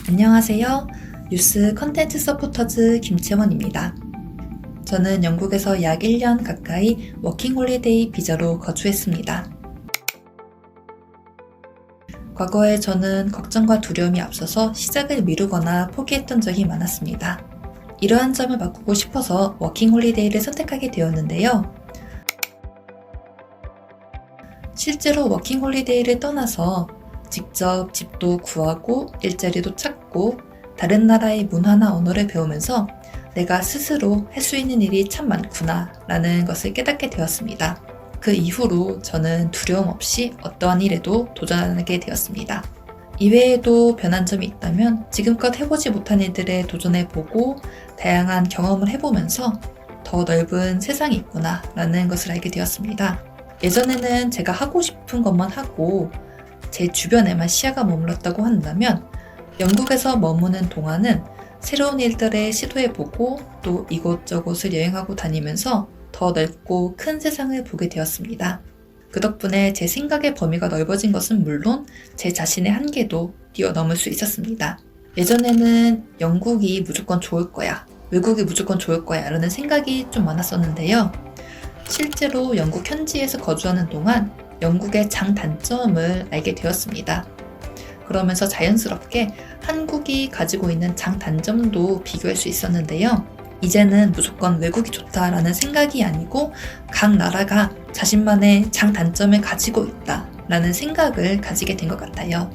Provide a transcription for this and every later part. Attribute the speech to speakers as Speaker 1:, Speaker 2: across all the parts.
Speaker 1: 안녕하세요. 뉴스 컨텐츠 서포터즈 김채원입니다. 저는 영국에서 약 1년 가까이 워킹홀리데이 비자로 거주했습니다. 과거에 저는 걱정과 두려움이 앞서서 시작을 미루거나 포기했던 적이 많았습니다. 이러한 점을 바꾸고 싶어서 워킹홀리데이를 선택하게 되었는데요. 실제로 워킹홀리데이를 떠나서 직접 집도 구하고 일자리도 찾고 다른 나라의 문화나 언어를 배우면서 내가 스스로 할 수 있는 일이 참 많구나 라는 것을 깨닫게 되었습니다. 그 이후로 저는 두려움 없이 어떠한 일에도 도전하게 되었습니다. 이외에도 변한 점이 있다면 지금껏 해보지 못한 일들에 도전해보고 다양한 경험을 해보면서 더 넓은 세상이 있구나 라는 것을 알게 되었습니다. 예전에는 제가 하고 싶은 것만 하고 제 주변에만 시야가 머물렀다고 한다면 영국에서 머무는 동안은 새로운 일들에 시도해보고 또 이곳저곳을 여행하고 다니면서 더 넓고 큰 세상을 보게 되었습니다. 그 덕분에 제 생각의 범위가 넓어진 것은 물론 제 자신의 한계도 뛰어넘을 수 있었습니다. 예전에는 영국이 무조건 좋을 거야, 외국이 무조건 좋을 거야 라는 생각이 좀 많았었는데요. 실제로 영국 현지에서 거주하는 동안 영국의 장단점을 알게 되었습니다. 그러면서 자연스럽게 한국이 가지고 있는 장단점도 비교할 수 있었는데요. 이제는 무조건 외국이 좋다라는 생각이 아니고 각 나라가 자신만의 장단점을 가지고 있다라는 생각을 가지게 된 것 같아요.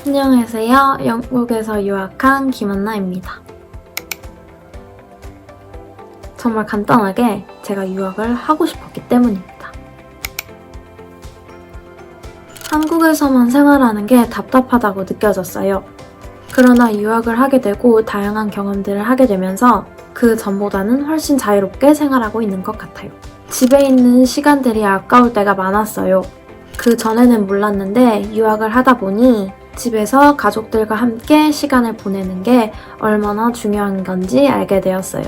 Speaker 2: 안녕하세요. 영국에서 유학한 김한나입니다. 정말 간단하게 제가 유학을 하고 싶었기 때문입니다. 한국에서만 생활하는 게 답답하다고 느껴졌어요. 그러나 유학을 하게 되고 다양한 경험들을 하게 되면서 그 전보다는 훨씬 자유롭게 생활하고 있는 것 같아요. 집에 있는 시간들이 아까울 때가 많았어요. 그 전에는 몰랐는데 유학을 하다 보니 집에서 가족들과 함께 시간을 보내는 게 얼마나 중요한 건지 알게 되었어요.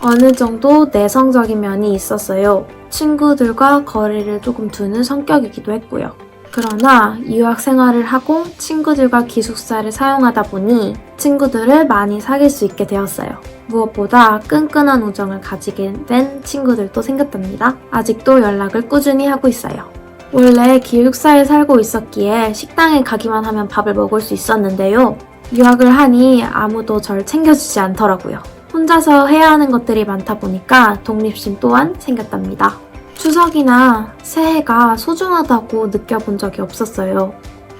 Speaker 2: 어느 정도 내성적인 면이 있었어요. 친구들과 거리를 조금 두는 성격이기도 했고요. 그러나 유학 생활을 하고 친구들과 기숙사를 사용하다 보니 친구들을 많이 사귈 수 있게 되었어요. 무엇보다 끈끈한 우정을 가지게 된 친구들도 생겼답니다. 아직도 연락을 꾸준히 하고 있어요. 원래 기숙사에 살고 있었기에 식당에 가기만 하면 밥을 먹을 수 있었는데요. 유학을 하니 아무도 절 챙겨주지 않더라고요. 혼자서 해야 하는 것들이 많다 보니까 독립심 또한 생겼답니다. 추석이나 새해가 소중하다고 느껴본 적이 없었어요.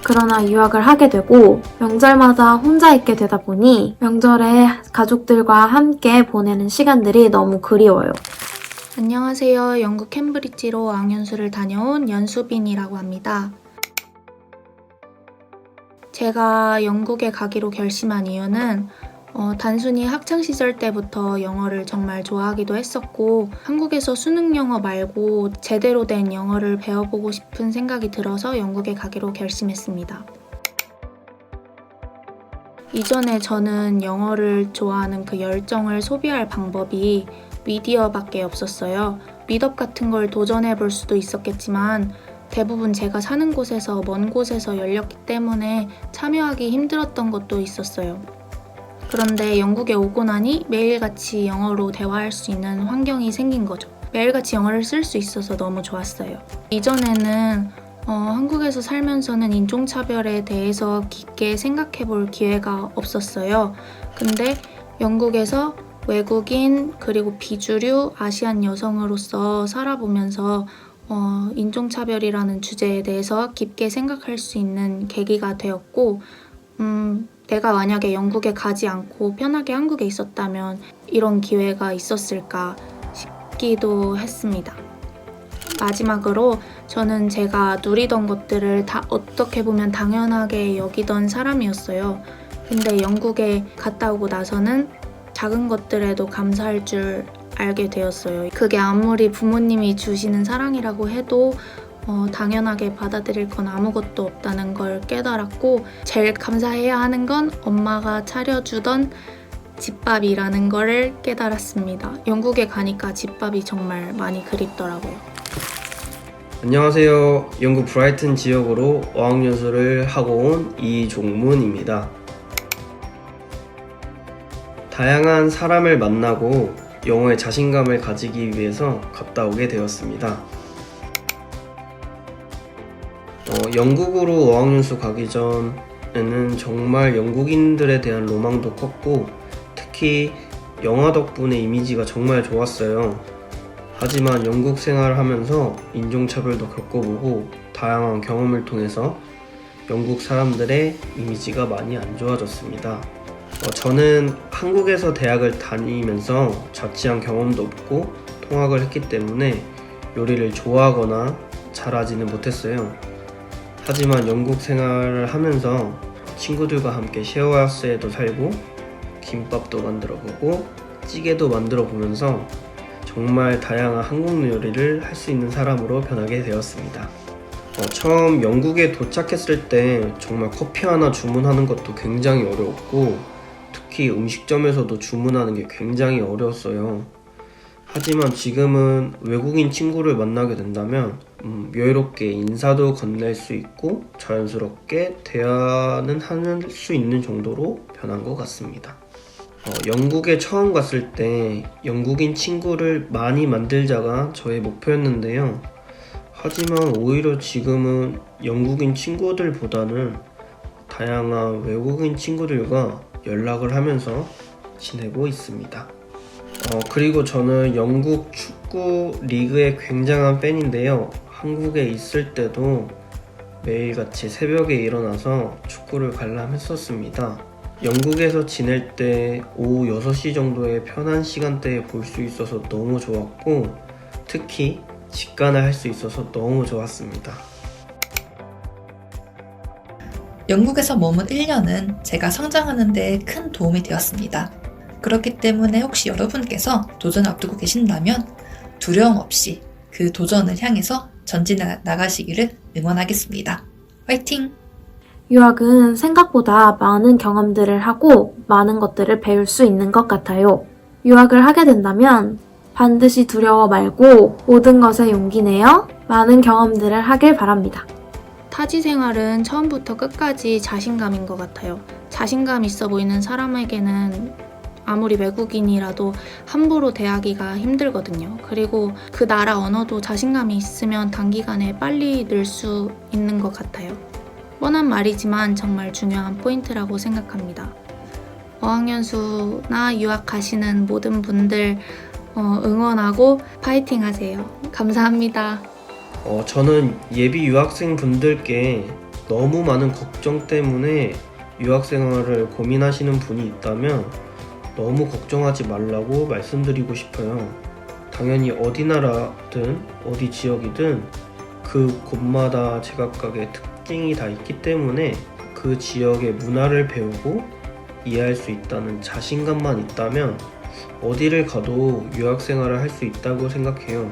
Speaker 2: 그러나 유학을 하게 되고 명절마다 혼자 있게 되다 보니 명절에 가족들과 함께 보내는 시간들이 너무 그리워요.
Speaker 3: 안녕하세요. 영국 캠브리지로 어학연수를 다녀온 연수빈이라고 합니다. 제가 영국에 가기로 결심한 이유는 단순히 학창시절 때부터 영어를 정말 좋아하기도 했었고 한국에서 수능 영어 말고 제대로 된 영어를 배워보고 싶은 생각이 들어서 영국에 가기로 결심했습니다. 이전에 저는 영어를 좋아하는 그 열정을 소비할 방법이 미디어밖에 없었어요. 미덕 같은 걸 도전해볼 수도 있었겠지만 대부분 제가 사는 곳에서 먼 곳에서 열렸기 때문에 참여하기 힘들었던 것도 있었어요. 그런데 영국에 오고 나니 매일같이 영어로 대화할 수 있는 환경이 생긴 거죠. 매일같이 영어를 쓸 수 있어서 너무 좋았어요. 이전에는 한국에서 살면서는 인종차별에 대해서 깊게 생각해 볼 기회가 없었어요. 근데 영국에서 외국인 그리고 비주류 아시안 여성으로서 살아보면서 인종차별이라는 주제에 대해서 깊게 생각할 수 있는 계기가 되었고 내가 만약에 영국에 가지 않고 편하게 한국에 있었다면 이런 기회가 있었을까 싶기도 했습니다. 마지막으로 저는 제가 누리던 것들을 다 어떻게 보면 당연하게 여기던 사람이었어요. 근데 영국에 갔다 오고 나서는 작은 것들에도 감사할 줄 알게 되었어요. 그게 아무리 부모님이 주시는 사랑이라고 해도 당연하게 받아들일 건 아무것도 없다는 걸 깨달았고 제일 감사해야 하는 건 엄마가 차려주던 집밥이라는 걸 깨달았습니다. 영국에 가니까 집밥이 정말 많이 그립더라고요.
Speaker 4: 안녕하세요. 영국 브라이튼 지역으로 어학연수를 하고 온 이종문입니다. 다양한 사람을 만나고 영어에 자신감을 가지기 위해서 갔다 오게 되었습니다. 영국으로 어학연수 가기 전에는 정말 영국인들에 대한 로망도 컸고 특히 영화 덕분에 이미지가 정말 좋았어요. 하지만 영국 생활을 하면서 인종차별도 겪어보고 다양한 경험을 통해서 영국 사람들의 이미지가 많이 안 좋아졌습니다. 저는 한국에서 대학을 다니면서 자취한 경험도 없고 통학을 했기 때문에 요리를 좋아하거나 잘하지는 못했어요. 하지만 영국 생활을 하면서 친구들과 함께 쉐어하우스에도 살고 김밥도 만들어보고 찌개도 만들어보면서 정말 다양한 한국 요리를 할 수 있는 사람으로 변하게 되었습니다. 처음 영국에 도착했을 때 정말 커피 하나 주문하는 것도 굉장히 어려웠고 특히 음식점에서도 주문하는 게 굉장히 어려웠어요. 하지만 지금은 외국인 친구를 만나게 된다면 여유롭게 인사도 건넬 수 있고 자연스럽게 대화는 할 수 있는 정도로 변한 것 같습니다. 영국에 처음 갔을 때 영국인 친구를 많이 만들자가 저의 목표였는데요. 하지만 오히려 지금은 영국인 친구들보다는 다양한 외국인 친구들과 연락을 하면서 지내고 있습니다. 그리고 저는 영국 축구 리그의 굉장한 팬인데요. 한국에 있을 때도 매일같이 새벽에 일어나서 축구를 관람했었습니다. 영국에서 지낼 때 오후 6시 정도의 편한 시간대에 볼 수 있어서 너무 좋았고 특히 직관을 할 수 있어서 너무 좋았습니다.
Speaker 1: 영국에서 머문 1년은 제가 성장하는 데 큰 도움이 되었습니다. 그렇기 때문에 혹시 여러분께서 도전을 앞두고 계신다면 두려움 없이 그 도전을 향해서 전진해 나가시기를 응원하겠습니다. 화이팅!
Speaker 2: 유학은 생각보다 많은 경험들을 하고 많은 것들을 배울 수 있는 것 같아요. 유학을 하게 된다면 반드시 두려워 말고 모든 것에 용기 내어 많은 경험들을 하길 바랍니다.
Speaker 3: 타지 생활은 처음부터 끝까지 자신감인 것 같아요. 자신감 있어 보이는 사람에게는 아무리 외국인이라도 함부로 대하기가 힘들거든요. 그리고 그 나라 언어도 자신감이 있으면 단기간에 빨리 늘 수 있는 것 같아요. 뻔한 말이지만 정말 중요한 포인트라고 생각합니다. 어학연수나 유학 가시는 모든 분들 응원하고 파이팅 하세요. 감사합니다.
Speaker 4: 저는 예비 유학생 분들께 너무 많은 걱정 때문에 유학 생활을 고민하시는 분이 있다면 너무 걱정하지 말라고 말씀드리고 싶어요. 당연히 어디 나라든 어디 지역이든 그 곳마다 제각각의 특징이 다 있기 때문에 그 지역의 문화를 배우고 이해할 수 있다는 자신감만 있다면 어디를 가도 유학 생활을 할 수 있다고 생각해요.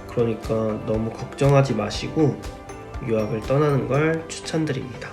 Speaker 4: 그러니까 너무 걱정하지 마시고 유학을 떠나는 걸 추천드립니다.